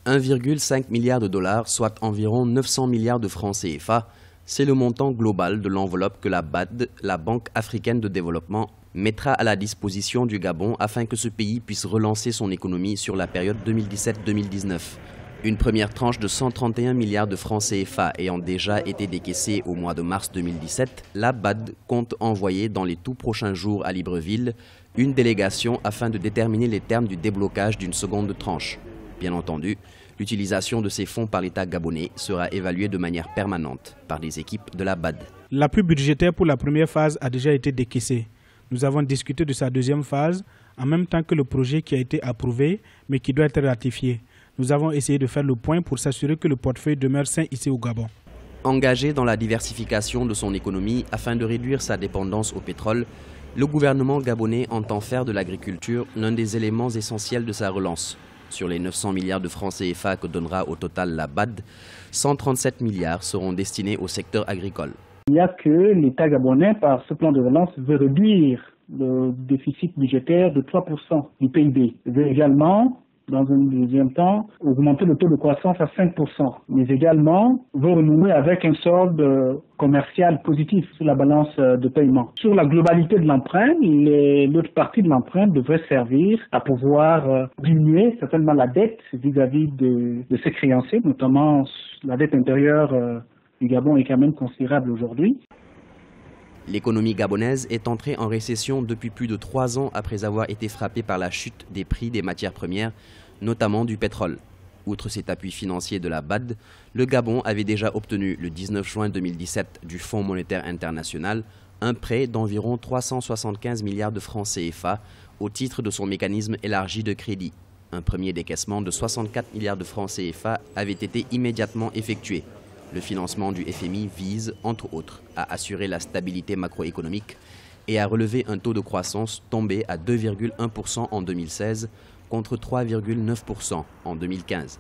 1,5 milliard de dollars, soit environ 900 milliards de francs CFA, c'est le montant global de l'enveloppe que la BAD, la Banque africaine de développement, mettra à la disposition du Gabon afin que ce pays puisse relancer son économie sur la période 2017-2019. Une première tranche de 131 milliards de francs CFA ayant déjà été décaissée au mois de mars 2017, la BAD compte envoyer dans les tout prochains jours à Libreville une délégation afin de déterminer les termes du déblocage d'une seconde tranche. Bien entendu, l'utilisation de ces fonds par l'État gabonais sera évaluée de manière permanente par les équipes de la BAD. L'appui budgétaire pour la première phase a déjà été décaissé. Nous avons discuté de sa deuxième phase en même temps que le projet qui a été approuvé mais qui doit être ratifié. Nous avons essayé de faire le point pour s'assurer que le portefeuille demeure sain ici au Gabon. Engagé dans la diversification de son économie afin de réduire sa dépendance au pétrole, le gouvernement gabonais entend faire de l'agriculture l'un des éléments essentiels de sa relance. Sur les 900 milliards de francs CFA que donnera au total la BAD, 137 milliards seront destinés au secteur agricole. Il n'y a que l'État gabonais, par ce plan de relance, veut réduire le déficit budgétaire de 3% du PIB. Il veut également, dans un deuxième temps, augmenter le taux de croissance à 5%, mais également veut renouer avec un solde commercial positif sur la balance de paiement. Sur la globalité de l'emprunt, l'autre partie de l'emprunt devrait servir à pouvoir diminuer certainement la dette vis-à-vis de ses créanciers, notamment la dette intérieure du Gabon est quand même considérable aujourd'hui. L'économie gabonaise est entrée en récession depuis plus de 3 ans après avoir été frappée par la chute des prix des matières premières, notamment du pétrole. Outre cet appui financier de la BAD, le Gabon avait déjà obtenu le 19 juin 2017 du Fonds monétaire international un prêt d'environ 375 milliards de francs CFA au titre de son mécanisme élargi de crédit. Un premier décaissement de 64 milliards de francs CFA avait été immédiatement effectué. Le financement du FMI vise, entre autres, à assurer la stabilité macroéconomique et à relever un taux de croissance tombé à 2,1% en 2016 contre 3,9% en 2015.